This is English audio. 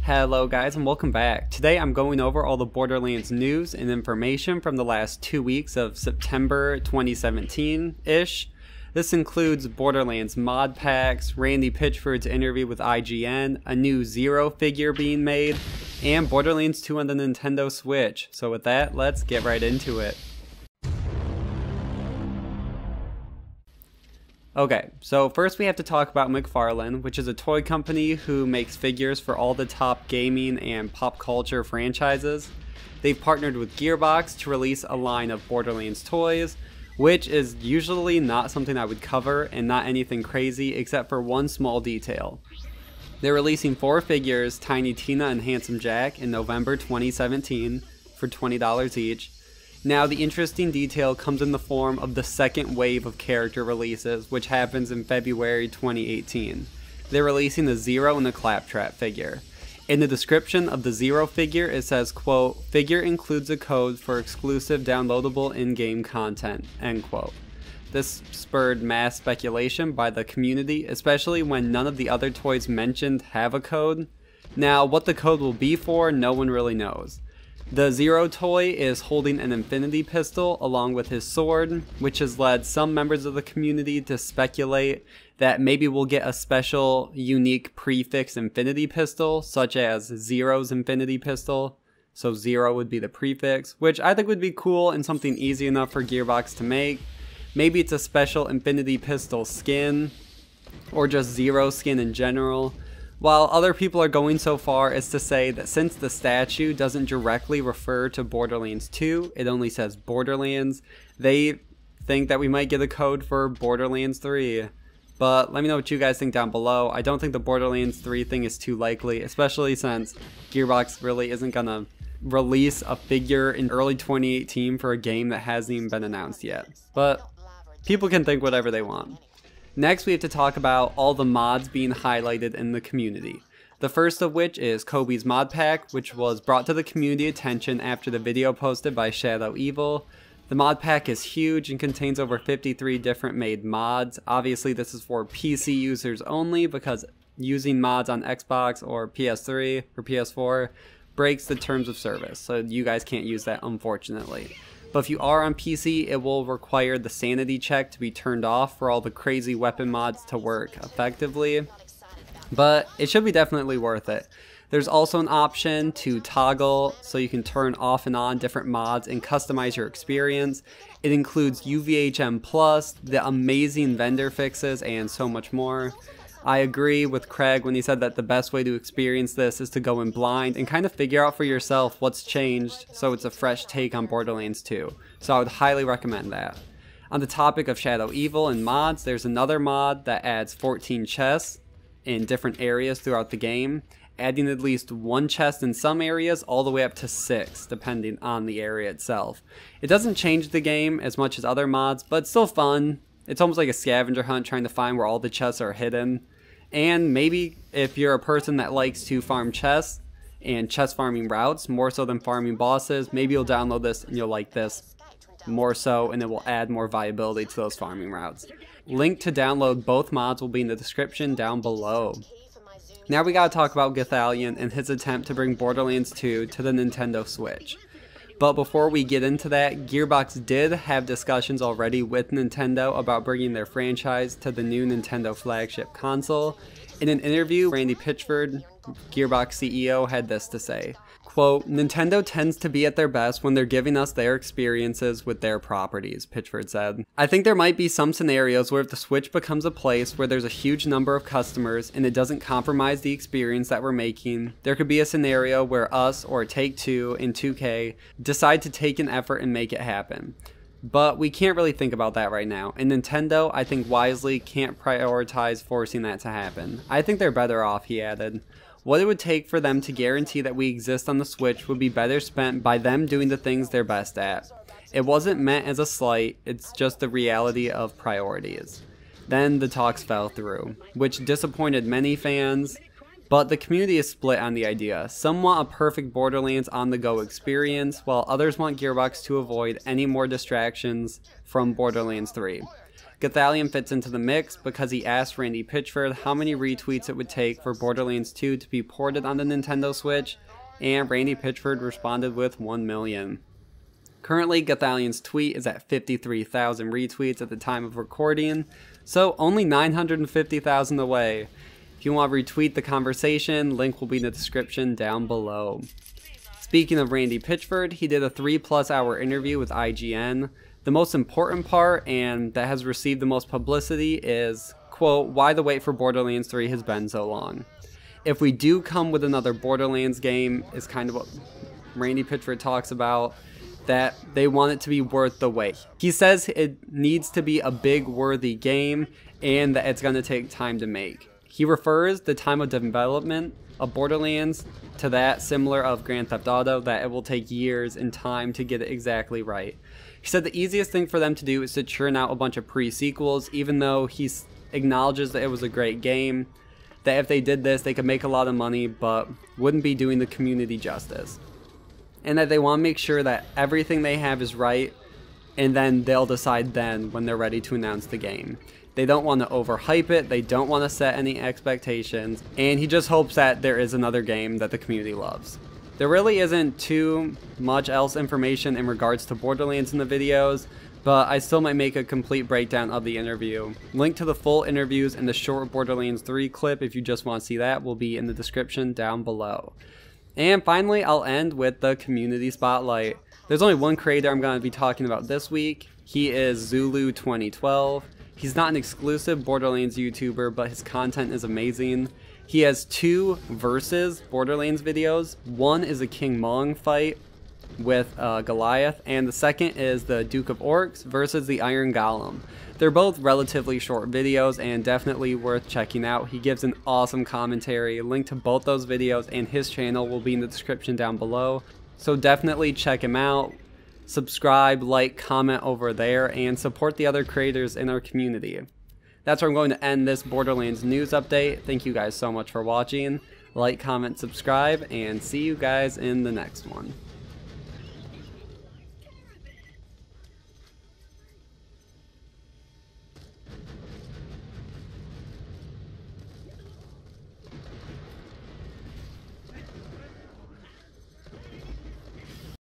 Hello guys and welcome back. Today I'm going over all the Borderlands news and information from the last 2 weeks of September 2017-ish. This includes Borderlands mod packs, Randy Pitchford's interview with IGN, a new Zero figure being made, and Borderlands 2 on the Nintendo Switch. So with that, let's get right into it. Okay, so first we have to talk about McFarlane, which is a toy company who makes figures for all the top gaming and pop culture franchises. They've partnered with Gearbox to release a line of Borderlands toys, which is usually not something I would cover and not anything crazy except for one small detail. They're releasing 4 figures, Tiny Tina and Handsome Jack, in November 2017 for $20 each. Now, the interesting detail comes in the form of the second wave of character releases, which happens in February 2018. They're releasing the Zero and the Claptrap figure. In the description of the Zero figure, it says, quote, "Figure includes a code for exclusive downloadable in-game content," end quote. This spurred mass speculation by the community, especially when none of the other toys mentioned have a code. Now, what the code will be for, no one really knows. The Zero toy is holding an infinity pistol along with his sword, which has led some members of the community to speculate that maybe we'll get a special, unique prefix infinity pistol, such as Zero's infinity pistol. So Zero would be the prefix, which I think would be cool and something easy enough for Gearbox to make. Maybe it's a special infinity pistol skin, or just Zero skin in general. While other people are going so far as to say that since the statue doesn't directly refer to Borderlands 2, it only says Borderlands, they think that we might get a code for Borderlands 3. But let me know what you guys think down below. I don't think the Borderlands 3 thing is too likely, especially since Gearbox really isn't gonna release a figure in early 2018 for a game that hasn't even been announced yet. But people can think whatever they want. Next, we have to talk about all the mods being highlighted in the community. The first of which is KOOBY'S Modpack, which was brought to the community attention after the video posted by Shadow Evil. The mod pack is huge and contains over 53 different made mods. Obviously, this is for PC users only because using mods on Xbox or PS3 or PS4 breaks the terms of service, so you guys can't use that, unfortunately. But if you are on PC, it will require the sanity check to be turned off for all the crazy weapon mods to work effectively. But it should be definitely worth it. There's also an option to toggle so you can turn off and on different mods and customize your experience. It includes UVHM+, the amazing vendor fixes, and so much more. I agree with Craig when he said that the best way to experience this is to go in blind and kind of figure out for yourself what's changed so it's a fresh take on Borderlands 2. So I would highly recommend that. On the topic of Shadow Evil and mods, there's another mod that adds 14 chests in different areas throughout the game, adding at least 1 chest in some areas all the way up to 6 depending on the area itself. It doesn't change the game as much as other mods, but it's still fun. It's almost like a scavenger hunt trying to find where all the chests are hidden. And maybe if you're a person that likes to farm chests and chest farming routes more so than farming bosses, maybe you'll download this and you'll like this more so, and it will add more viability to those farming routes. Link to download both mods will be in the description down below. Now we gotta talk about Githalion and his attempt to bring Borderlands 2 to the Nintendo Switch. But before we get into that, Gearbox did have discussions already with Nintendo about bringing their franchise to the new Nintendo flagship console. In an interview, Randy Pitchford, Gearbox CEO, had this to say, quote, "Nintendo tends to be at their best when they're giving us their experiences with their properties," Pitchford said. "I think there might be some scenarios where if the Switch becomes a place where there's a huge number of customers and it doesn't compromise the experience that we're making, there could be a scenario where us or Take-Two in 2K decide to take an effort and make it happen. But we can't really think about that right now, and Nintendo, I think wisely, can't prioritize forcing that to happen. I think they're better off," he added. "What it would take for them to guarantee that we exist on the Switch would be better spent by them doing the things they're best at. It wasn't meant as a slight, it's just the reality of priorities." Then the talks fell through, which disappointed many fans. But the community is split on the idea. Some want a perfect Borderlands on-the-go experience, while others want Gearbox to avoid any more distractions from Borderlands 3. Gothalion fits into the mix because he asked Randy Pitchford how many retweets it would take for Borderlands 2 to be ported on the Nintendo Switch, and Randy Pitchford responded with 1 million. Currently, Gothalion's tweet is at 53,000 retweets at the time of recording, so only 950,000 away. If you want to retweet the conversation, link will be in the description down below. Speaking of Randy Pitchford, he did a 3+ hour interview with IGN. The most important part, and that has received the most publicity, is, quote, why the wait for Borderlands 3 has been so long. If we do come with another Borderlands game, is kind of what Randy Pitchford talks about, that they want it to be worth the wait. He says it needs to be a big, worthy game, and that it's going to take time to make. He refers the time of development of Borderlands to that similar of Grand Theft Auto, that it will take years and time to get it exactly right. He said the easiest thing for them to do is to churn out a bunch of pre-sequels, even though he acknowledges that it was a great game, that if they did this they could make a lot of money but wouldn't be doing the community justice. And that they want to make sure that everything they have is right, and then they'll decide then when they're ready to announce the game. They don't want to overhype it, they don't want to set any expectations, and he just hopes that there is another game that the community loves. There really isn't too much else information in regards to Borderlands in the videos, but I still might make a complete breakdown of the interview. Link to the full interviews and the short Borderlands 3 clip, if you just want to see that, will be in the description down below. And finally, I'll end with the community spotlight. There's only one creator I'm going to be talking about this week. He is Zulu2012. He's not an exclusive Borderlands YouTuber, but his content is amazing. He has 2 versus Borderlands videos. One is a King Mong fight with Goliath, and the second is the Duke of Orcs versus the Iron Golem. They're both relatively short videos and definitely worth checking out. He gives an awesome commentary. Link to both those videos and his channel will be in the description down below. So definitely check him out. Subscribe, like, comment over there, and support the other creators in our community. That's where I'm going to end this Borderlands news update. Thank you guys so much for watching. Like, comment, subscribe, and see you guys in the next one.